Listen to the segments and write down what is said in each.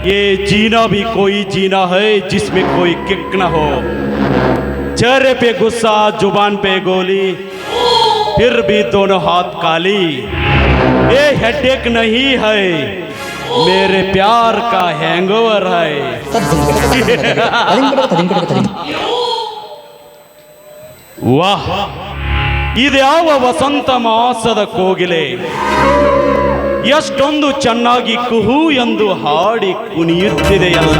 ये जीना भी कोई जीना है जिसमें कोई किक न हो। चेहरे पे गुस्सा, जुबान पे गोली, फिर भी दोनों हाथ काली। ये हेडेक नहीं है, मेरे प्यार का हैंगओवर है। ವಾಹ್, ಇದ್ಯಾವ ವಸಂತ ಮಾಸದ ಕೋಗಿಲೆ, ಎಷ್ಟೊಂದು ಚೆನ್ನಾಗಿ ಕುಹು ಎಂದು ಹಾಡಿ ಕುಣಿಯುತ್ತಿದೆಯಲ್ಲ.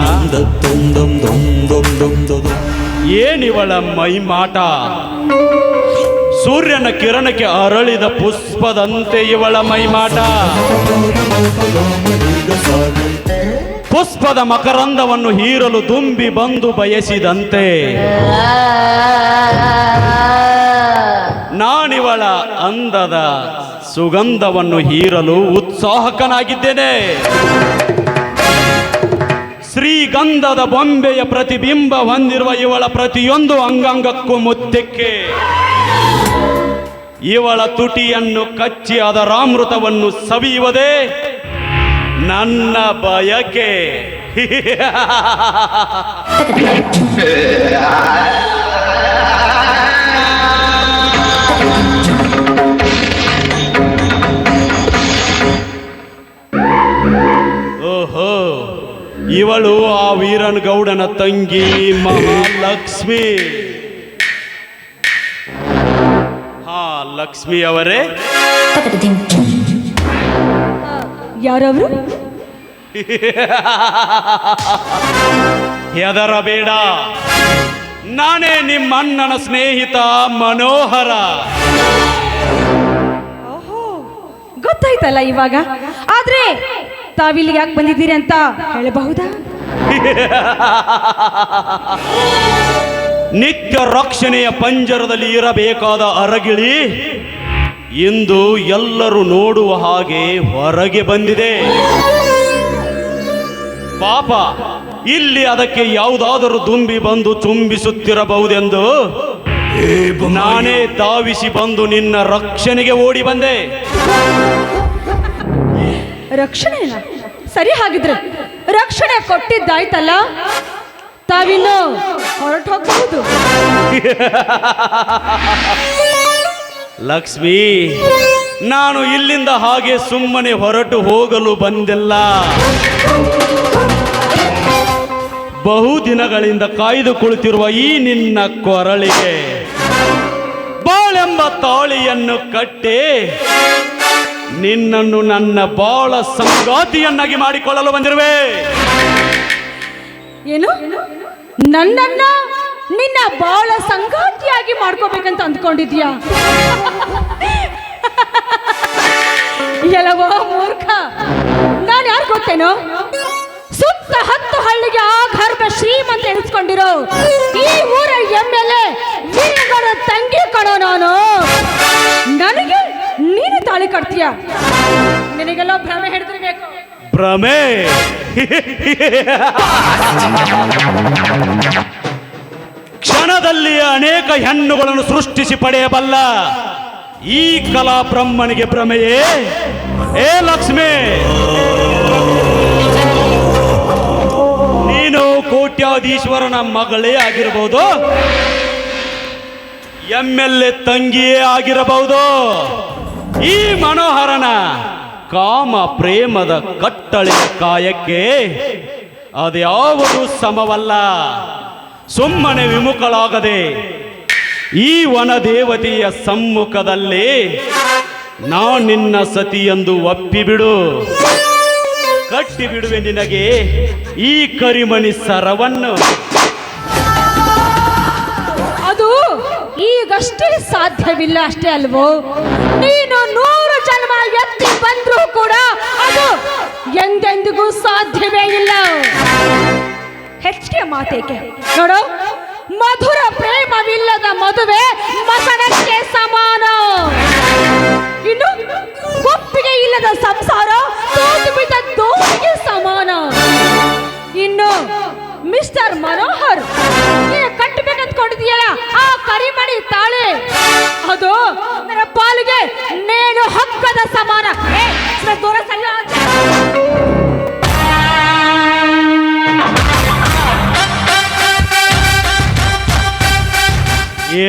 ಏನಿವಳ ಮೈಮಾಟ, ಸೂರ್ಯನ ಕಿರಣಕ್ಕೆ ಅರಳಿದ ಪುಷ್ಪದಂತೆ ಇವಳ ಮೈಮಾಟ. ಪುಷ್ಪದ ಮಕರಂದವನ್ನು ಹೀರಲು ದುಂಬಿ ಬಂದು ಬಯಸಿದಂತೆ ನಾನಿವಳ ಅಂದದ ಸುಗಂಧವನ್ನು ಹೀರಲು ಉತ್ಸಾಹಕನಾಗಿದ್ದೇನೆ. ಶ್ರೀಗಂಧದ ಬೊಂಬೆಯ ಪ್ರತಿಬಿಂಬ ಹೊಂದಿರುವ ಇವಳ ಪ್ರತಿಯೊಂದು ಅಂಗಾಂಗಕ್ಕೂ ಮುದ್ದೆಕ್ಕೆ. ಇವಳ ತುಟಿಯನ್ನು ಕಚ್ಚಿ ಅದರಾಮೃತವನ್ನು ಸವಿಯುವುದೇ ನನ್ನ ಬಯಕೆ. ಓಹೋ, ಇವಳು ಆ ವೀರನ್ ಗೌಡನ ತಂಗಿ ಮಹಾಲಕ್ಷ್ಮಿ. ಹಾ, ಲಕ್ಷ್ಮಿ ಅವರೇ. ಯಾರವರು? ಹೆದರಬೇಡ, ನಾನೇ ನಿಮ್ಮ ಅಣ್ಣನ ಸ್ನೇಹಿತ ಮನೋಹರ. ಓಹೋ, ಗೊತ್ತಾಯ್ತಲ್ಲ ಇವಾಗ. ಆದ್ರೆ ತಾವಿಲ್ಲಿಗೆ ಯಾಕೆ ಬಂದಿದ್ದೀರಿ ಅಂತ ಹೇಳಬಹುದಾ? ನಿತ್ಯ ರಕ್ಷಣೆಯ ಪಂಜರದಲ್ಲಿ ಇರಬೇಕಾದ ಅರಗಿಳಿ ಇಂದು ಎಲ್ಲರೂ ನೋಡುವ ಹಾಗೆ ಹೊರಗೆ ಬಂದಿದೆ. ಪಾಪ, ಇಲ್ಲಿ ಅದಕ್ಕೆ ಯಾವುದಾದರೂ ದುಂಬಿ ಬಂದು ಚುಂಬಿಸುತ್ತಿರಬಹುದೆಂದು ನಾನೇ ಧಾವಿಸಿ ಬಂದು ನಿನ್ನ ರಕ್ಷಣೆಗೆ ಓಡಿ ಬಂದೆ. ರಕ್ಷಣೆನ? ಸರಿ, ಹಾಗಿದ್ರೆ ರಕ್ಷಣೆ ಕೊಟ್ಟಿದ್ದಾಯ್ತಲ್ಲ, ತಾವಿನ್ನು ಹೊರಟು ಹೋಗಬಹುದು. ಲಕ್ಷ್ಮಿ, ನಾನು ಇಲ್ಲಿಂದ ಹಾಗೆ ಸುಮ್ಮನೆ ಹೊರಟು ಹೋಗಲು ಬಂದಿಲ್ಲ. ಬಹುದಿನಗಳಿಂದ ಕಾಯ್ದು ಕುಳಿತಿರುವ ಈ ನಿನ್ನ ಕೊರಳಿಗೆ ಬಾಳೆಂಬ ತಾಳಿಯನ್ನು ಕಟ್ಟಿ ನಿನ್ನನ್ನು ನನ್ನ ಬಾಳ ಸಂಗಾತಿಯನ್ನಾಗಿ ಮಾಡಿಕೊಳ್ಳಲು ಬಂದಿರುವೆ. ಏನು? ನನ್ನನ್ನ ನಿನ್ನ ಬಾಳ ಸಂಗಾತಿಯಾಗಿ ಮಾಡ್ಕೋಬೇಕಂತ ಅಂದ್ಕೊಂಡಿದ್ಯಾ? ಎಲ್ಲವೋ ಮೂರ್ಖ, ನಾನು ಯಾರು ಗೊತ್ತೇನೋ? ಸುತ್ತ 10 ಹಳ್ಳಿಗೆ ಆಗರ್ಭ ಶ್ರೀಮಂತ ಎನಿಸ್ಕೊಂಡಿರೋ ಈ ಊರ MLA ವೀರಗೌಡ ತಂಗಿ ಕಣೋ ನಾನು. ನನಗೆ ನೀನು ತಾಳಿ ಕಟ್ತೀಯ? ನಿನಗೆಲ್ಲ ಭ್ರಮೆ ಹಿಡಿದಿರ್ಬೇಕು. ಭ್ರಮೆ? ಕ್ಷಣದಲ್ಲಿ ಅನೇಕ ಹೆಣ್ಣುಗಳನ್ನು ಸೃಷ್ಟಿಸಿ ಪಡೆಯಬಲ್ಲ ಈ ಕಲಾ ಬ್ರಹ್ಮನಿಗೆ ಭ್ರಮೆಯೇ? ಏ ಲಕ್ಷ್ಮಿ, ನೀನು ಕೋಟ್ಯಾಧೀಶ್ವರನ ಮಗಳೇ ಆಗಿರಬಹುದು, MLA ತಂಗಿಯೇ ಆಗಿರಬಹುದು. ಈ ಮನೋಹರನ ಕಾಮ ಪ್ರೇಮದ ಕಟ್ಟಳೆಯ ಕಾಯಕ್ಕೆ ಅದ್ಯಾವುದು ಸಮವಲ್ಲ. ಸುಮ್ಮನೆ ವಿಮುಖಳಾಗದೆ ಈ ವನದೇವತೆಯ ಸಮ್ಮುಖದಲ್ಲಿ ನಿನ್ನ ಸತಿಯೆಂದು ಒಪ್ಪಿಬಿಡು. ಕಟ್ಟಿ ಬಿಡುವೆ ನಿನಗೆ ಈ ಕರಿಮಣಿ ಸರವನ್ನು. ಅದು ಈಗಷ್ಟೇ ಸಾಧ್ಯವಿಲ್ಲ ಅಷ್ಟೇ ಅಲ್ವೋ? ನೀನು 100 ಜನ್ಮ ಎತ್ತಿ ಬಂದ್ರೂ ಕೂಡ ಅದು ಎಂದೆಂದಿಗೂ ಸಾಧ್ಯವೇ ಇಲ್ಲ. ಹೆಚ್ಚಿಗೆ ಮಾತೇಕೆ ನೋಡು, ಮಧುರ ಪ್ರೇಮವಿಲ್ಲದ ಮದುವೆ ಮಸಣಕ್ಕೆ ಸಮಾನ. ಇನ್ನು ಒಪ್ಪಿಗೆ ಇಲ್ಲದ ಸಂಸಾರ ತೂತು ಬಿದ್ದ ದೋಣಿಗೆ ಸಮಾನ. ಇನ್ನು ಮಿಸ್ಟರ್ ಮನೋಹರ್, ನೀನು ಕಟ್ಟಬೇಕಂತ್ಕೊಂಡಿದೀಯಲ್ಲ ಆ ಕರಿಮಣಿ ತಾಳಿ, ಅದು ನನ್ನ ಪಾಲಿಗೆ ನೇಣು ಹಕ್ಕದ ಸಮಾನ. ದೂರ ಸಲ್ಲ.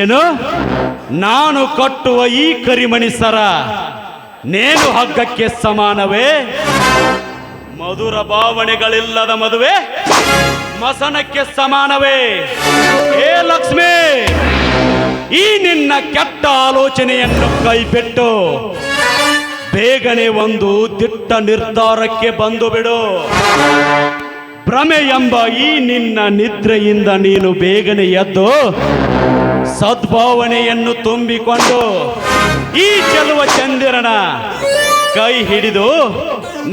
ಏನು ನಾನು ಕಟ್ಟುವ ಈ ಕರಿಮಣಿ ಸರ ನೇನು ಹಗ್ಗಕ್ಕೆ ಸಮಾನವೇ? ಮಧುರ ಭಾವನೆಗಳಿಲ್ಲದ ಮದುವೆ ಮಸನಕ್ಕೆ ಸಮಾನವೇ? ಏ ಲಕ್ಷ್ಮಿ, ಈ ನಿನ್ನ ಕೆಟ್ಟ ಆಲೋಚನೆಯನ್ನು ಕೈಬಿಟ್ಟು ಬೇಗನೆ ಒಂದು ದಿಟ್ಟ ನಿರ್ಧಾರಕ್ಕೆ ಬಂದು ಬಿಡು. ಭ್ರಮೆ ಎಂಬ ಈ ನಿನ್ನ ನಿದ್ರೆಯಿಂದ ನೀನು ಬೇಗನೆ ಎದ್ದು ಸದ್ಭಾವನೆಯನ್ನು ತುಂಬಿಕೊಂಡು ಈ ಚೆಲುವ ಚಂದಿರನ ಕೈ ಹಿಡಿದು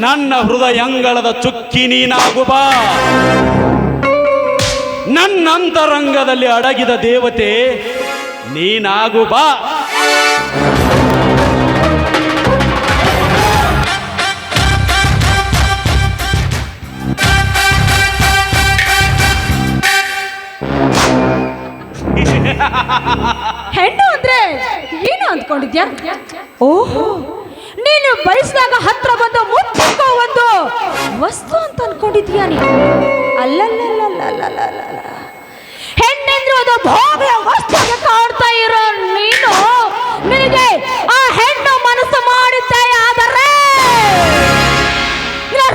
ನನ್ನ ಹೃದಯಂಗಳದ ಚುಕ್ಕಿ ನೀನಾಗು ಬಾ. ನನ್ನಂತರಂಗದಲ್ಲಿ ಅಡಗಿದ ದೇವತೆ ನೀನಾಗು ಬಾ. ಹೆಣ್ಣು ಅಂದ್ರೆ ಏನು ಅಂದ್ಕೊಂಡಿದ್ಯಾ? ಓಹೋ, ನೀನು ಬಯಸಿದಾಗ ಹತ್ರ ಬಂದು ಮುತ್ತಿಕೋ ಒಂದು ವಸ್ತು ಅಂತ ಅನ್ಕೊಂಡಿದ್ಯಾ ನೀನು? ಅಲ್ಲಲ್ಲಲ್ಲಲ್ಲಲ್ಲಲ್ಲ, ಹೆಣ್ಣೆಂದ್ರೆ ಅದು ಭೋಗ್ಯ ವಸ್ತುಗೆ ಕಾಡ್ತಾ ಇರೋ ನೀನು ನಿನಗೆ ಆ ಹೆಣ್ಣು ಮನಸ್ಸು ಮಾಡಿದ್ದೆ ಆದರೆ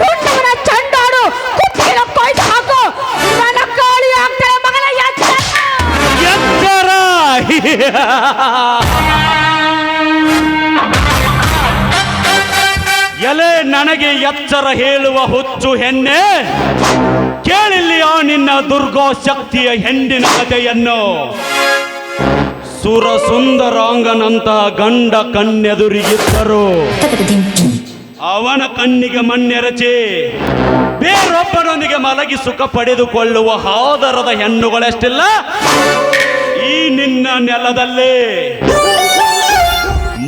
ಹುಣ್ಣವನ ಚಂಡಾಡು ಕುತ್ತಿನ ಕೊಯ್ದು ಹಾಕು, ನನ್ನ ಕೋಳಿ ಆಗ್ತೇನೆ ಮಗನ ಎಚ್ಚರ. ಎಲೆ ನನಗೆ ಎಚ್ಚರ ಹೇಳುವ ಹುಚ್ಚು ಹೆಣ್ಣೆ, ಕೇಳಿಲ್ಲಿಯ ನಿನ್ನ ದುರ್ಗಾ ಶಕ್ತಿಯ ಹೆಣ್ಣಿನ ಕಥೆಯನ್ನು. ಸುರ ಸುಂದರಾಂಗನಂತಹ ಗಂಡ ಕಣ್ಣೆದುರಿಗಿದ್ದರು ಅವನ ಕಣ್ಣಿಗೆ ಮಣ್ಣೆರಚಿ ಬೇರೊಬ್ಬನೊಂದಿಗೆ ಮಲಗಿ ಸುಖ ಪಡೆದುಕೊಳ್ಳುವ ಹಾದರದ ಹೆಣ್ಣುಗಳೆಷ್ಟಿಲ್ಲ ಈ ನಿನ್ನ ನೆಲದಲ್ಲಿ.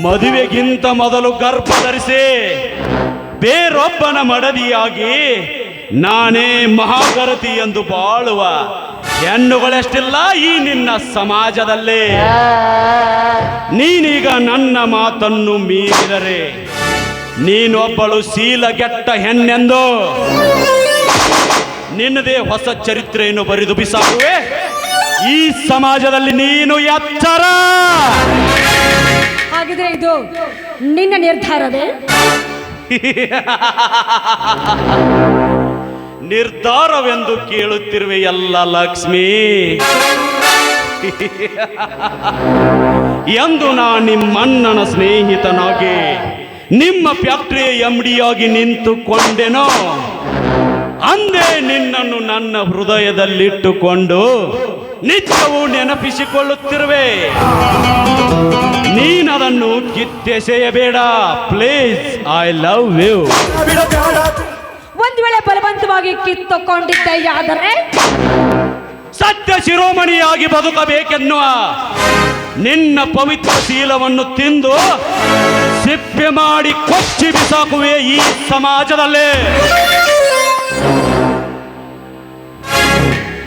ಮದುವೆಗಿಂತ ಮೊದಲು ಗರ್ಭ ಧರಿಸಿ ಬೇರೊಬ್ಬನ ಮಡದಿಯಾಗಿ ನಾನೇ ಮಹಾಗರತಿ ಎಂದು ಬಾಳುವ ಹೆಣ್ಣುಗಳೆಷ್ಟಿಲ್ಲ ಈ ನಿನ್ನ ಸಮಾಜದಲ್ಲಿ. ನೀನೀಗ ನನ್ನ ಮಾತನ್ನು ಮೀರಿದರೆ ನೀನೊಬ್ಬಳು ಶೀಲಗೆಟ್ಟ ಹೆಣ್ಣೆಂದು ನಿನ್ನದೇ ಹೊಸ ಚರಿತ್ರೆಯನ್ನು ಬರೆದು ಬಿಸಾಕುವೆ ಈ ಸಮಾಜದಲ್ಲಿ. ನೀನು ಎಚ್ಚರ. ಹಾಗಿದ್ರೆ ಇದು ನಿನ್ನ ನಿರ್ಧಾರವೇ? ನಿರ್ಧಾರವೆಂದು ಕೇಳುತ್ತಿರುವೆ ಎಲ್ಲ ಲಕ್ಷ್ಮಿ. ಎಂದು ನಾ ನಿಮ್ಮಣ್ಣನ ಸ್ನೇಹಿತನಾಗಿ ನಿಮ್ಮ ಫ್ಯಾಕ್ಟರಿಯ ಎಂಡಿಯಾಗಿ ನಿಂತುಕೊಂಡೆನೋ ಅಂದೇ ನಿನ್ನನ್ನು ನನ್ನ ಹೃದಯದಲ್ಲಿಟ್ಟುಕೊಂಡು ನಿತ್ಯವೂ ನೆನಪಿಸಿಕೊಳ್ಳುತ್ತಿರುವೆ. ನೀನದನ್ನು ಕಿತ್ತೆಸೆಯಬೇಡ ಪ್ಲೀಸ್. I love you. ಒಂದು ವೇಳೆ ಬಲವಂತವಾಗಿ ಕಿತ್ತುಕೊಂಡಿದ್ದೆಯಾದರೆ ಸತ್ಯ ಶಿರೋಮಣಿಯಾಗಿ ಬದುಕಬೇಕೆನ್ನುವ ನಿನ್ನ ಪವಿತ್ರ ಶೀಲವನ್ನು ತಿಂದು ಸಿಪ್ಪೆ ಮಾಡಿ ಕೊಚ್ಚಿ ಬಿಸಾಕುವೆ ಈ ಸಮಾಜದಲ್ಲಿ.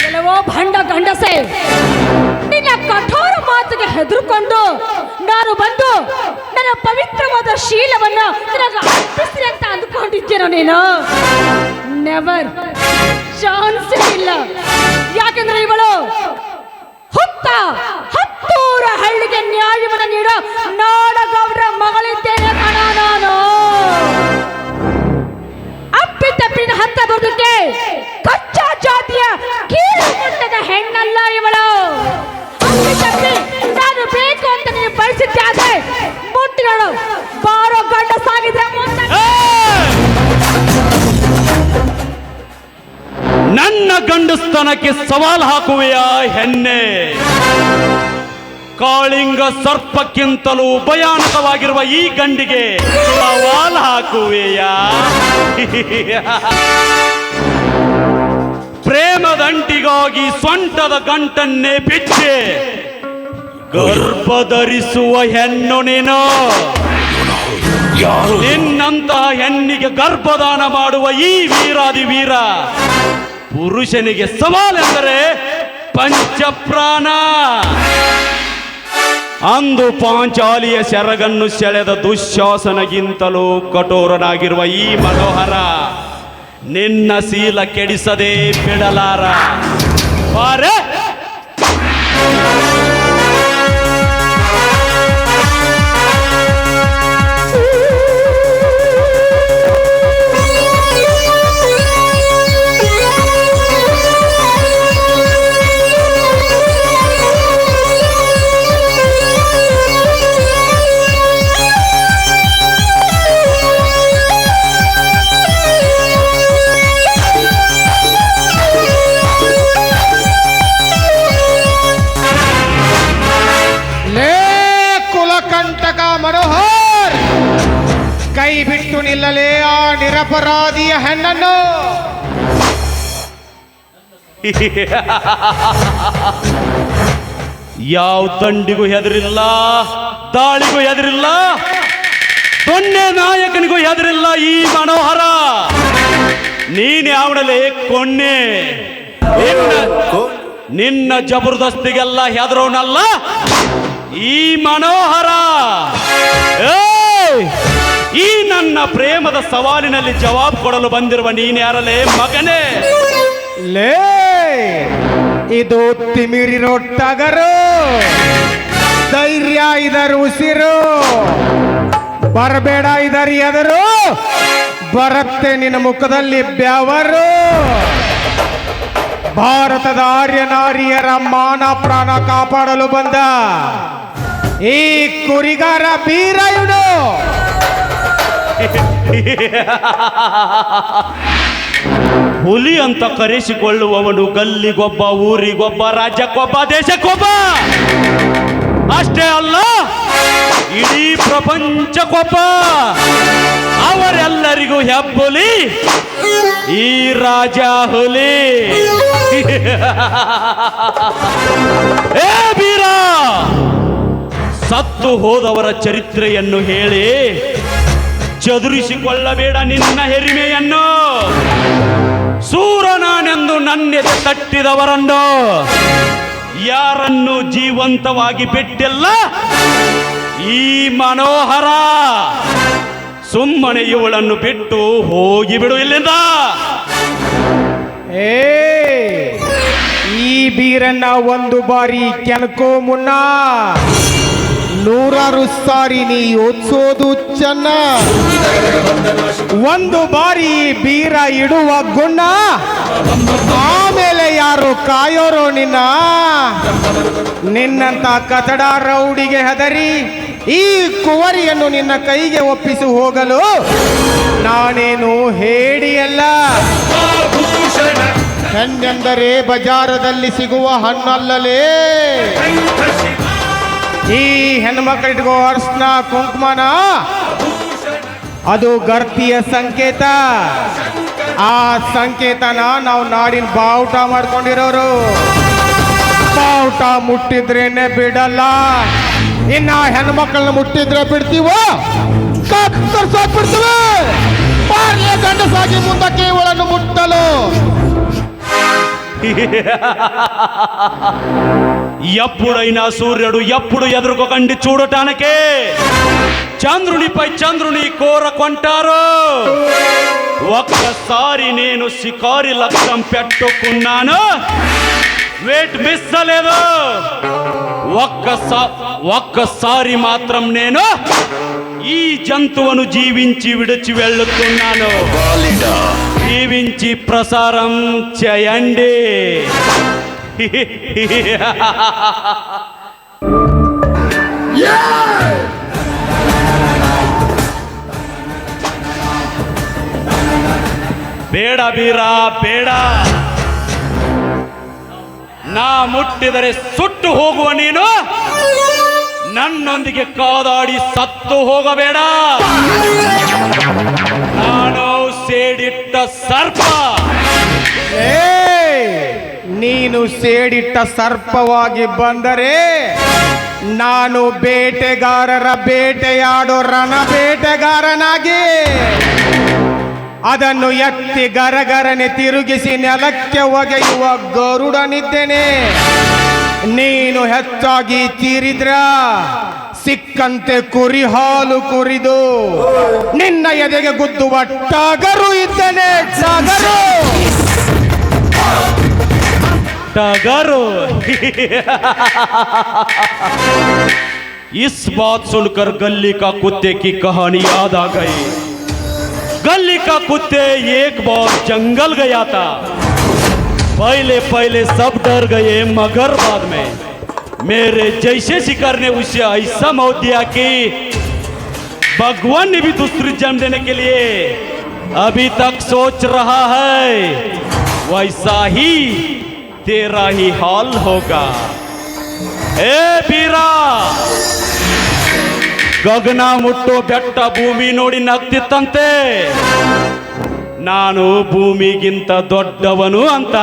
ಕೆಲವೋ ಭಂಡ ಗಂಡಸೆ ನಿನ್ನ ಕಠೋರ ಮಾತಿಗೆ ಹೆದರ್ಕೊಂಡು ನಾನು ಬಂದು ನನ್ನ ಪವಿತ್ರವಾದ ಶೀಲವನ್ನ ನಿನಗೆ ಅರ್ಪಿಸಿ ಅಂತ ಅಂದ್ಕೊಂಡಿದ್ದೇನೋ ನೀನು? ನೆವರ್, ಚಾನ್ಸೇ ಇಲ್ಲ. ಯಾಕೆಂದ್ರೆ ಇವಳು ಹುತ್ತ ಹತ್ತೂರ ಹಳ್ಳಿಗೆ ನ್ಯಾಯವನ್ನು ನೀಡೋ ನಾಡಗೌಡ್ರ ಮಗಳಿದ್ದೇನೆ ಕಣ ನಾನು. ಅಪ್ಪಿತಪ್ಪಿನ ಹತ್ತ ಬದುಕೆ ಕಚ್ಚಾ ಜಾತಿಯ ಕೀಳು ಮುಟ್ಟದ ಹೆಣ್ಣಲ್ಲ ಇವಳು. ಅಪ್ಪಿತಪ್ಪಿ ನಾನು ಬೇಕು ಅಂತ ನೀನು ಬಯಸಿದ್ದೆ ಮುಟ್ಟಿಗಳು ಬಾರೋ ಗಂಡ ಸಾಗಿದ್ರೆ ನನ್ನ ಗಂಡಸ್ತನಕ್ಕೆ ಸವಾಲು ಹಾಕುವೆಯಾ ಹೆಣ್ಣೆ? ಕಾಳಿಂಗ ಸರ್ಪಕ್ಕಿಂತಲೂ ಭಯಾನಕವಾಗಿರುವ ಈ ಗಂಡಿಗೆ ಸವಾಲು ಹಾಕುವೆಯಾ? ಪ್ರೇಮದಂಟಿಗಾಗಿ ಸೊಂಟದ ಗಂಟನ್ನೇ ಬಿಚ್ಚಿ ಗರ್ಭ ಧರಿಸುವ ಹೆಣ್ಣು ನೀನು. ನಿನ್ನಂತಹ ಹೆಣ್ಣಿಗೆ ಗರ್ಭದಾನ ಮಾಡುವ ಈ ವೀರಾದಿ ವೀರ ಪುರುಷನಿಗೆ ಸವಾಲೆಂದರೆ ಪಂಚಪ್ರಾಣ. ಅಂದು ಪಾಂಚಾಲಿಯ ಸೆರಗನ್ನು ಸೆಳೆದ ದುಶ್ಯಾಸನಗಿಂತಲೂ ಕಠೋರನಾಗಿರುವ ಈ ಮನೋಹರ ನಿನ್ನ ಶೀಲ ಕೆಡಿಸದೆ ಬಿಡಲಾರ. ಬಾರೆ ಕೈ ಬಿಟ್ಟು ನಿಲ್ಲಲೇ ಆ ನಿರಪರಾಧಿಯ ಹೆಣ್ಣನ್ನು. ಯಾವ ದಂಡಿಗೂ ಹೆದರಿಲ್ಲ, ದಾಳಿಗೂ ಹೆದರಿಲ್ಲ, ದೊಣ್ಣೆ ನಾಯಕನಿಗೂ ಹೆದರಿಲ್ಲ ಈ ಮನೋಹರ. ನೀನ್ ಯಾವಣಲೆ ಕೊಣ್ಣೆ, ನಿನ್ನ ಜಬರ್ದಸ್ತಿಗೆಲ್ಲ ಹೆದರೋನಲ್ಲ ಈ ಮನೋಹರ. ಈ ನನ್ನ ಪ್ರೇಮದ ಸವಾಲಿನಲ್ಲಿ ಜವಾಬ್ ಕೊಡಲು ಬಂದಿರುವ ನೀನ್ ಯಾರಲೇ ಮಗನೇ? ಲೇ, ಇದು ತಿಮಿರಿರೋ ಟಗರು, ಧೈರ್ಯ ಇದರ ಉಸಿರು, ಬರಬೇಡ ಇದರ ಎದರು, ಬರುತ್ತೆ ನಿನ್ನ ಮುಖದಲ್ಲಿ ಬೆವರು. ಭಾರತದ ಆರ್ಯ ನಾರಿಯರ ಮಾನ ಪ್ರಾಣ ಕಾಪಾಡಲು ಬಂದ ಈ ಕುರಿಗಾರ ಬೀರ ಇವನು. ಹುಲಿ ಅಂತ ಕರೆಸಿಕೊಳ್ಳುವವನು ಗಲ್ಲಿಗೊಬ್ಬ, ಊರಿಗೊಬ್ಬ, ರಾಜ್ಯಕ್ಕೊಬ್ಬ, ದೇಶಕ್ಕೊಬ್ಬ. ಅಷ್ಟೇ ಅಲ್ಲ, ಇಡೀ ಪ್ರಪಂಚಕ್ಕೊಬ್ಬ. ಅವರೆಲ್ಲರಿಗೂ ಹೆಬ್ಬುಲಿ ಈ ರಾಜ ಹುಲಿ. ಏ ಬೀರ, ಸತ್ತು ಹೋದವರ ಚರಿತ್ರೆಯನ್ನು ಹೇಳಿ ಚದುರಿಸಿಕೊಳ್ಳಬೇಡ ನಿನ್ನ ಹೆರಿಮೆಯನ್ನು. ಸೂರನಾನೆಂದು ನನ್ನೆದೆ ತಟ್ಟಿದವರನ್ನು ಯಾರನ್ನು ಜೀವಂತವಾಗಿ ಬಿಟ್ಟಿಲ್ಲ ಈ ಮನೋಹರ. ಸುಮ್ಮನೆ ಇವಳನ್ನು ಬಿಟ್ಟು ಹೋಗಿಬಿಡು ಇಲ್ಲಿಂದ. ಏ, ಈ ಬೀರನ್ನ ಒಂದು ಬಾರಿ ಕೆಣಕೋ ಮುನ್ನ ನೂರಾರು ಸಾರಿ ನೀ ಯೋಚಿಸೋದು ಚೆನ್ನ. ಒಂದು ಬಾರಿ ಬೀರ ಇಡುವ ಗುಣ, ಆಮೇಲೆ ಯಾರು ಕಾಯೋರೋ ನಿನ್ನ. ನಿನ್ನಂತ ಕಚಡ ರೌಡಿಗೆ ಹೆದರಿ ಈ ಕುವರಿಯನ್ನು ನಿನ್ನ ಕೈಗೆ ಒಪ್ಪಿಸಿ ಹೋಗಲು ನಾನೇನು ಹೇಡಿಯಲ್ಲ. ಹೆಣ್ಣೆಂದರೆ ಬಜಾರದಲ್ಲಿ ಸಿಗುವ ಹಣ್ಣಲ್ಲಲೇ. ಈ ಹೆಣ್ಮಕ್ಳಿಟ್ಕೋ ಅರ್ಶನ ಕುಂಕುಮನ, ಅದು ಗರ್ತಿಯ ಸಂಕೇತ. ಆ ಸಂಕೇತನ ನಾವು ನಾಡಿನ ಬಾವುಟ ಮಾಡ್ಕೊಂಡಿರೋರು. ಬಾವುಟ ಮುಟ್ಟಿದ್ರೇನೆ ಬಿಡಲ್ಲ, ಇನ್ನ ಹೆಣ್ಮಕ್ಳನ್ನ ಮುಟ್ಟಿದ್ರೆ ಬಿಡ್ತೀವೋ ಬಿಡ್ತೀವಿ. ಗಂಡಸಾಗಿ ಮುಂದಕ್ಕೆ ಇವಳನ್ನು ಮುಟ್ಟಲು. ఎప్పుడైనా సూర్యుడు ఎప్పుడు ఎదుర్కోకండి చూడటానికే. చంద్రునిపై చంద్రుని కోరకొంటారు. ఒక్కసారి నేను శికారి లక్ష్యం పెట్టుకున్నాను, వేట్ మిస్ అలేదు. ఒక్కసారి మాత్రం నేను ఈ జంతువును జీవించి విడిచి వెళ్ళుతున్నాను. జీవించి ప్రసారం చేయండి. ಬೇಡ ಬೀರ ಬೇಡ, ನಾ ಮುಟ್ಟಿದರೆ ಸುಟ್ಟು ಹೋಗುವ ನೀನು ನನ್ನೊಂದಿಗೆ ಕಾದಾಡಿ ಸತ್ತು ಹೋಗಬೇಡ. ನಾನು ಸೇಡಿಟ್ಟ ಸರ್ಪ. ನೀನು ಸೇಡಿಟ್ಟ ಸರ್ಪವಾಗಿ ಬಂದರೆ ನಾನು ಬೇಟೆಗಾರರ ಬೇಟೆಯಾಡೋ ರಣ ಬೇಟೆಗಾರನಾಗಿ ಅದನ್ನು ಎತ್ತಿ ಗರಗರನೆ ತಿರುಗಿಸಿ ನೆಲಕ್ಕೆ ಒಗೆಯುವ ಗರುಡನಿದ್ದೇನೆ. ನೀನು ಹೆಚ್ಚಾಗಿ ತೀರಿದ್ರ ಸಿಕ್ಕಂತೆ ಕುರಿ ಹಾಲು ಕುರಿದು ನಿನ್ನ ಎದೆಗೆ ಗುದ್ದುವ ಟಗರು ಇದ್ದೇನೆ. टगरो इस बात सुनकर गली का कुत्ते की कहानी याद आ गई. गली का कुत्ते एक बार जंगल गया था. पहले सब डर गए, मगर बाद में मेरे जैसे शिकार ने उसे ऐसा मौत दिया कि भगवान ने भी दूसरी जन्म देने के लिए अभी तक सोच रहा है. वैसा ही तेरा ही हाल होगा. ए बीरा, ಗಗನ ಮುಟ್ಟೋ ಬೆಟ್ಟ ಭೂಮಿ ನೋಡಿ ನಗ್ತಿತ್ತಂತೆ. ನಾನು ಭೂಮಿಗಿಂತ ದೊಡ್ಡವನು ಅಂತ.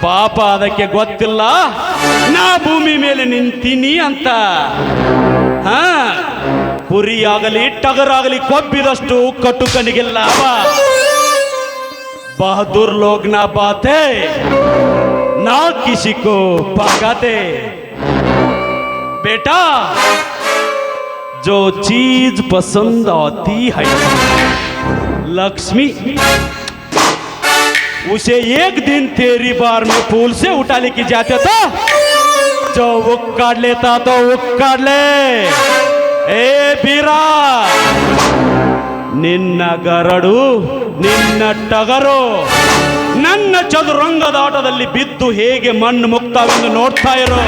ಪಾಪ ಅದಕ್ಕೆ ಗೊತ್ತಿಲ್ಲ ನಾ ಭೂಮಿ ಮೇಲೆ ನಿಂತೀನಿ ಅಂತ. ಹಾ, ಕುರಿಯಾಗಲಿ ಟಗರಾಗಲಿ ಕೊಬ್ಬಿದಷ್ಟು ಕಟುಕನಿಗಿಲ್ಲ. बहादुर लोग ना बाते ना किसी को भगाते. बेटा, जो चीज पसंद आती है लक्ष्मी, उसे एक दिन तेरी बार में फूल से उठा लेके जाते था. जो उखाड़ लेता तो उखाड़ ले. ए बीरा, ನಿನ್ನ ಗರಡು ನಿನ್ನ ಟಗರು ನನ್ನ ಚದುರಂಗದ ಆಟದಲ್ಲಿ ಬಿದ್ದು ಹೇಗೆ ಮಣ್ಣು ಮುಕ್ತಾವೆಂದು ನೋಡ್ತಾ ಇರೋ.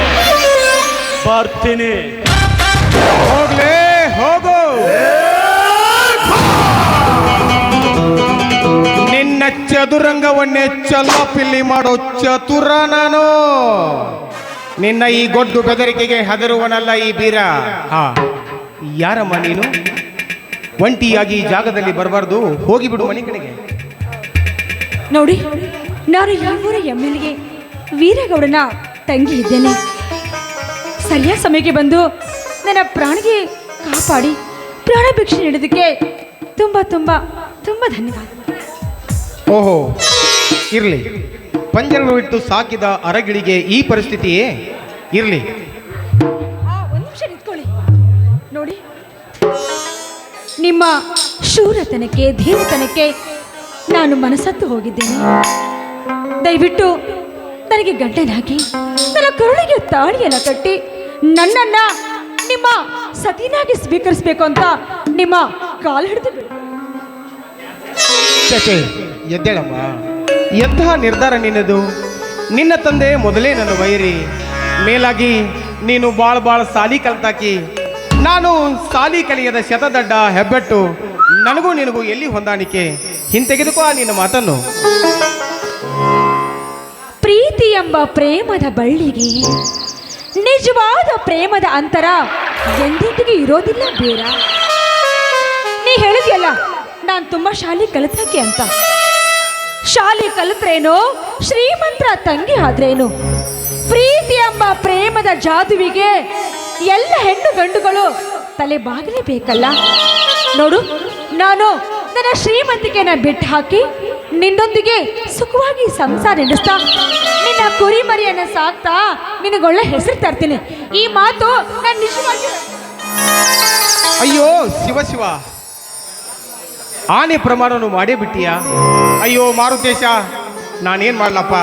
ಬರ್ತೀನಿ. ಹೋಗ್ಲೇ ಹೋಗು. ನಿನ್ನ ಚದುರಂಗವನ್ನೇ ಚಲ್ಲಾಪಿಲ್ಲಿ ಮಾಡೋ ಚತುರ ನಾನು. ನಿನ್ನ ಈ ಗೊಡ್ಡು ಬೆದರಿಕೆಗೆ ಹೆದರುವನಲ್ಲ ಈ ಬೀರ. ಹಾ, ಯಾರಮ್ಮ ನೀನು? ಒಂಟಿಯಾಗಿ ಈ ಜಾಗದಲ್ಲಿ ಬರಬಾರ್ದು, ಹೋಗಿಬಿಡು ಮನೆ ಕಡೆಗೆ. ನೋಡಿ, ನಾನು ಊರ ಎಮ್ಮೆಲ್ಗೆ ವೀರಗೌಡನ ತಂಗಿ ಇದ್ದೇನೆ. ಸರಿಯಾದ ಸಮಯಕ್ಕೆ ಬಂದು ನನ್ನ ಪ್ರಾಣಿಗೆ ಕಾಪಾಡಿ ಪ್ರಾಣ ಭಿಕ್ಷೆ ನೀಡೋದಕ್ಕೆ ತುಂಬ ತುಂಬ ತುಂಬ ಧನ್ಯವಾದ. ಓಹೋ, ಇರಲಿ. ಪಂಜರಗಳು ಇಟ್ಟು ಸಾಕಿದ ಅರಗಿಳಿಗೆ ಈ ಪರಿಸ್ಥಿತಿಯೇ ಇರಲಿ. ಒಂದು ನಿಮಿಷ ನಿಂತ್ಕೊಳ್ಳಿ. ನೋಡಿ, ನಿಮ್ಮ ಶೂರತನಕ್ಕೆ ಧೀರತನಕ್ಕೆ ನಾನು ಮನಸ್ಸತ್ತು ಹೋಗಿದ್ದೇನೆ. ದಯವಿಟ್ಟು ನನಗೆ ಗಂಡನಾಗಿ ನನ್ನ ಕರುಳಿಗೆ ತಾಳಿಯನ್ನು ಕಟ್ಟಿ ನನ್ನನ್ನ ನಿಮ್ಮ ಸತಿನಾಗಿ ಸ್ವೀಕರಿಸಬೇಕು ಅಂತ ನಿಮ್ಮ ಕಾಲು ಹಿಡಿದು. ಚಚೆ, ಎದ್ದೇಳಮ್ಮ. ಎಂತಹ ನಿರ್ಧಾರ ನಿನ್ನದು? ನಿನ್ನ ತಂದೆ ಮೊದಲೇ ನನ್ನ ವೈರಿ. ಮೇಲಾಗಿ ನೀನು ಬಾಳ ಸಾಲಿ ಕಲ್ತಾಕಿ. ನಾನು ಸಾಲಿ ಕಲಿಯದ ಶತದಡ್ಡ ಹೆಬ್ಬೆಟ್ಟು. ನನಗೂ ನಿನಗೂ ಎಲ್ಲಿ ಹೊಂದಾಣಿಕೆ? ಹಿಂತೆಗೆದುಕೋ ನಿನ್ನ ಮಾತನ್ನು. ಪ್ರೀತಿ ಎಂಬ ಪ್ರೇಮದ ಬಳ್ಳಿಗೆ ನಿಜವಾದ ಪ್ರೇಮದ ಅಂತರ ಎಂದೆಂದಿಗೂ ಇರೋದಿಲ್ಲ ಬೇಡ. ನೀ ಹೇಳಿದ್ಯಲ್ಲ, ನಾನು ತುಂಬ ಶಾಲೆ ಕಲಿತಕ್ಕೆ ಅಂತ. ಶಾಲೆ ಕಲಿತ್ರೇನು, ಶ್ರೀಮಂತರ ತಂಗಿ ಆದ್ರೇನು, ಪ್ರೀತಿ ಎಂಬ ಪ್ರೇಮದ ಜಾದುವಿಗೆ ಎಲ್ಲ ಹೆಣ್ಣು ಗಂಡುಗಳು ತಲೆ ಬಾಗಲೇಬೇಕಲ್ಲ. ನೋಡು, ನಾನು ನನ್ನ ಶ್ರೀಮಂತಿಕೆನ ಬಿಟ್ಟು ಹಾಕಿ ನಿನ್ನೊಂದಿಗೆ ಸುಖವಾಗಿ ಸಂಸಾರ ನಡೆಸ್ತಾ ನಿನ್ನ ಕುರಿ ಮರಿಯನ್ನು ಸಾಕ್ತಾ ನಿನಗೊಳ್ಳೆ ಹೆಸರು ತರ್ತೀನಿ. ಈ ಮಾತು ನಾನು ನಿಜವಾಗಿ. ಅಯ್ಯೋ ಶಿವ ಶಿವ, ಆನೆ ಪ್ರಮಾಣವನ್ನು ಮಾಡೇ ಬಿಟ್ಟಿಯ. ಅಯ್ಯೋ ಮಾರುತೇಶ, ನಾನೇನು ಮಾಡ್ಲಪ್ಪ?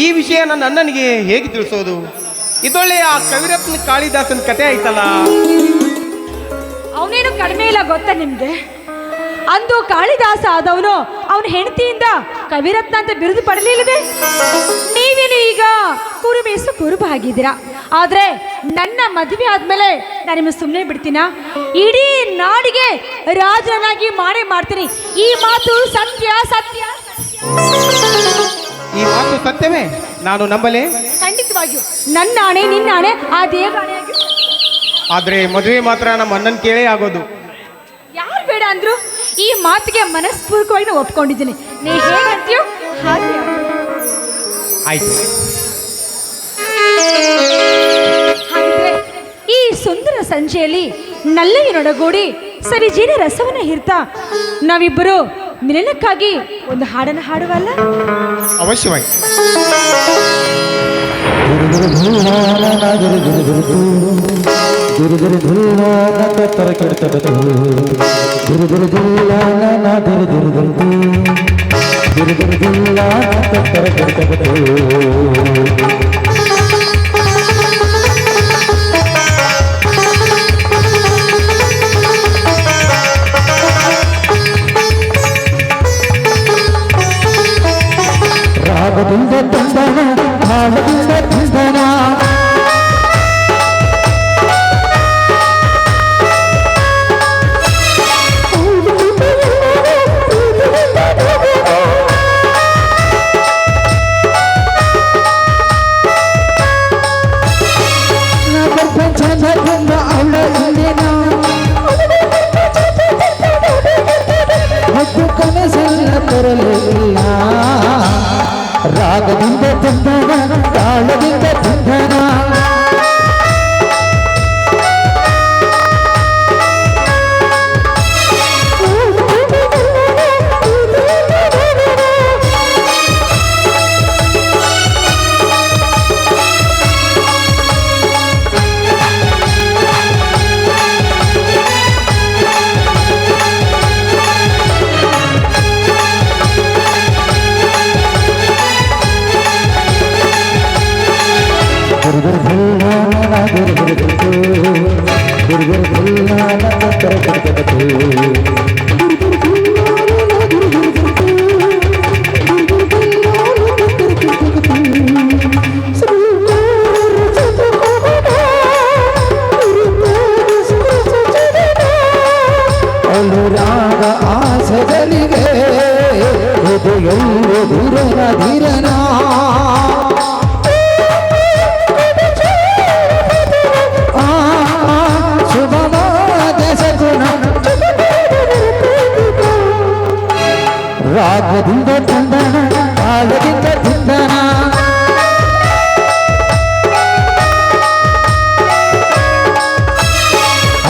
ಈ ವಿಷಯ ನನ್ನ ಅಣ್ಣನಿಗೆ ಹೇಗೆ ತಿಳಿಸೋದು? ಇದೊಳ್ಳೆ ಆ ಕವಿರತ್ನ ಕಾಳಿದಾಸನ ಕತೆ ಆಯ್ತಲ್ಲ. ಅವನೇನು ಕಡಿಮೆ ಇಲ್ಲ ಗೊತ್ತಾ ನಿಮ್ಗೆ? ಅಂದು ಕಾಳಿದಾಸ ಆದವನು ಅವನ ಹೆಂಡತಿಯಿಂದ ಕವಿರತ್ನ ಅಂತ ಬಿರುದು ಪಡಲಿಲ್ಲದೆ. ನೀವೇನು ಈಗ ಕುರು ಮೇಸು ಕುರುಬ ಆಗಿದ್ದೀರಾ. ಆದ್ರೆ ನನ್ನ ಮದುವೆ ಆದ್ಮೇಲೆ ನಾನು ನಿಮಗೆ ಸುಮ್ಮನೆ ಬಿಡ್ತೀನ? ಇಡೀ ನಾಡಿಗೆ ರಾಜನಾಗಿ ಮಾಡೇ ಮಾಡ್ತೀನಿ. ಈ ಮಾತು ಸತ್ಯ ಸತ್ಯ. ಈ ಮಾತು ಸತ್ಯವೇ? ನಾನು ನಂಬಲೆ? ಖಂಡಿತವಾಗಿಯೂ ನನ್ನ ಆಣೆ ನಿನ್ನ ಆಣೆ ಆ ದೇವರಾಣೆ. ಆದ್ರೆ ಮದುವೆ ಮಾತ್ರ ನಮ್ಮ ಅಣ್ಣನ ಕೇಳೇ ಆಗೋದು. ಯಾರು ಬೇಡ ಅಂದ್ರು ಈ ಮಾತಿಗೆ ಮನಸ್ಪೂರ್ವಕವಾಗಿ ನಾನು ಒಪ್ಕೊಂಡಿದ್ದೀನಿ. ನೀ ಹೇಗಂತೀಯೋ ಹಾಗೆ ಆಯ್ತು. ಹಾಗಿದ್ರೆ ಈ ಸುಂದರ ಸಂಜೆಯಲ್ಲಿ ನಲ್ಲೆಯನೊಡಗೂಡಿ ಸವಿಜೀನ ರಸವನ್ನ ಹೀರ್ತಾ ನಾವಿಬ್ಬರು ಮಿಲನಕ್ಕಾಗಿ ಒಂದು ಹಾಡನ್ನು ಹಾಡುವಲ್ಲ? ಅವಶ್ಯವಾಗಿ. ರಾಗದಿಂದ ತಂದನ ಭಾವದಿಂದ ತಂದನ ಅನುರಾಗ ಆಸೆಗಳಿಗೆ ಹೃದಯವು ಧೀರನ ಧೀರನ ಶುಭವಾದ ಸಗುಣ ರಾಗದಿಂದ ಚಂದನ ಕಾಲದಿಂದ ಚಂದನ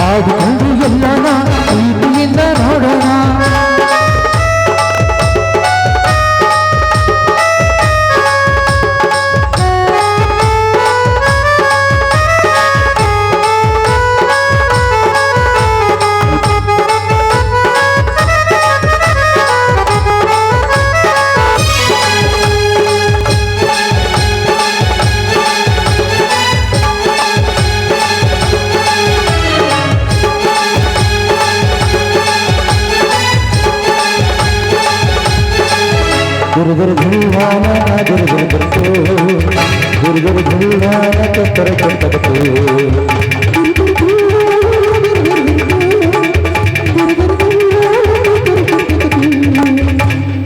ಆಡಿಕೊಂಡು ಎಲ್ಲನ ಪ್ರೀತಿಯಿಂದ ನೋಡೋಣ ಗುರುಗುರು ಧೂವಾನ ಗುರುಗುರು ಬರ್ತು ಗುರುಗುರು ಧೂವಾನ ಕತ್ತರ ಕರ್ತಬತ್ತು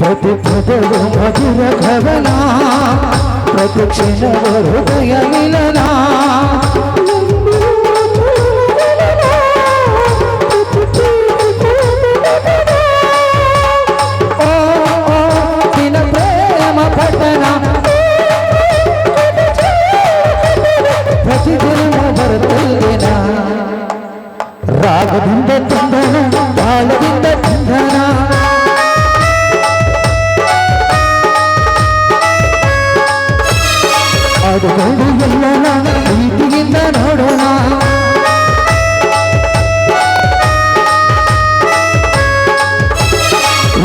ಪ್ರತಿ ಪದವು ಮಧುರ ಕವನ ಪ್ರತಿ ಕ್ಷಣವ ಹೃದಯ ಮಿಲನ ರಾಗದಿಂದ ಚಂದನ ತಾಳದಿಂದ ಚಂದನ ಆಡುಕೊಂಡು ಎಲ್ಲನ ಪ್ರೀತಿಯಿಂದ ನೋಡೋಣ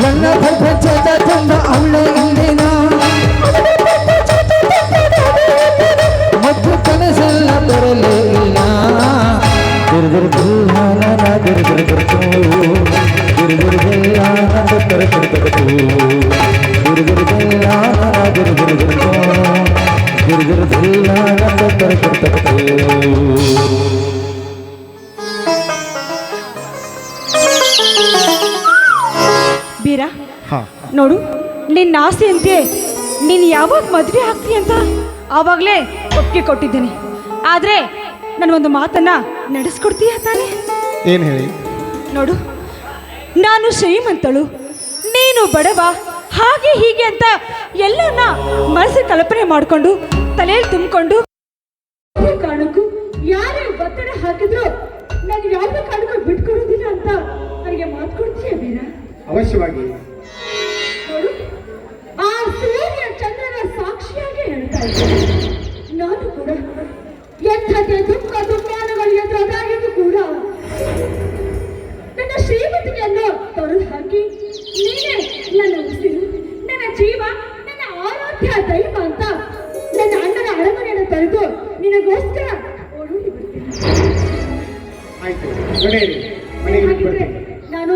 ನನ್ನ ಪ್ರಪಂಚದ ಚಂದ ಅವಳ ಇಲ್ಲಿನ ಮತ್ತು ಕನಸೆಲ್ಲ ಬರಲೇ ಇಲ್ಲ ಗುರುಗುರು ಧೂಹಾನ ಗುರುಗುರು ಬರ್ತು ಗುರುಗುರು ಕತ್ತರ ಕರ್ತಬತ್ತು ಗುರುಗುರು ಗುರುಗುರು ಬರ್ತು ಗುರುಗುರು ಕತ್ತರ ಕರ್ತಬತ್ತು ಬೀರ ಹಾ ನೋಡು, ನಿನ್ನ ಆಸೆ ಅಂತೆ ನೀನು ಯಾವಾಗ ಮದುವೆ ಆಗ್ತೀಯ ಅಂತ ಆವಾಗಲೇ ಒಪ್ಪಿಗೆ ಕೊಟ್ಟಿದ್ದೀನಿ. ಆದರೆ ನನಗೊಂದು ಮಾತನ್ನ ನಡೆಸ್ಕೊಡ್ತೀಯ ತಾನೆ? ಏನು ಹೇಳಿ? ನೋಡು, ನಾನು ಶ್ರೀಮಂತಳು, ನೀನು ಬಡವ, ಹಾಗೆ ಹೀಗೆ ಅಂತ ಎಲ್ಲನ ಮನಸ್ಸು ಕಲ್ಪನೆ ಮಾಡಿಕೊಂಡು ತಲೆಯಲ್ಲಿ ತುಂಬಿಕೊಂಡು ಕಾರಣಕ್ಕೂ ಯಾರೇ ಒತ್ತಡ ಹಾಕಿದ್ರು ನಾನು ಯಾವುದೇ ಕಾರಣಕ್ಕೂ ಬಿಟ್ಕೊಡೋದಿಲ್ಲ ಅಂತ ನನಗೆ ಮಾತು ಕೊಡ್ತೀಯ ಬೀರ? ಅವಶ್ಯವಾಗಿ. ನೋಡು, ಆ ಸೂರ್ಯ ಚಂದ್ರನ ಸಾಕ್ಷಿಯಾಗಿ ಹೇಳ್ತಾ ಇದ್ದೀನಿ, ನಾನು ಕೂಡ ಎಂಥದೇ ದುಃಖ ದುಮ್ಮಾನಗಳು ಎದುರಾಗಿದ್ದು ಕೂಡ ನನ್ನ ಶ್ರೀಮತಿಯನ್ನು ತೊರೆದು ಹಾಕಿ ನೀನೇ ನನ್ನ ಉಸಿರು, ನನ್ನ ಜೀವ, ನನ್ನ ಆರಾಧ್ಯ ದೈವ ಅಂತ ನನ್ನ ಅಣ್ಣನ ಅರಮನೆಯನ್ನು ತೊರೆದು ನಿನಗೋಸ್ಕರ ಓಡೋಡಿ ಬರ್ತೀನಿ. ಆಯ್ತು, ನಡೆಯಿರಿ, ಮನೆಗೆ ಹಾಗಿದ್ರೆ ನಾನು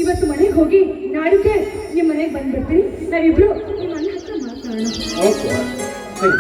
ಇವತ್ತು ಮನೆಗೆ ಹೋಗಿ ನಾಡಿಗೆ ನಿಮ್ಮ ಮನೆಗೆ ಬಂದ್ಬಿಡ್ತೀನಿ. ನಾವಿಬ್ರು ನಿಮ್ಮ ಅಣ್ಣ ಹತ್ರ ಮಾತಾಡೋಣ. ಓಕೆ, ಸರಿ.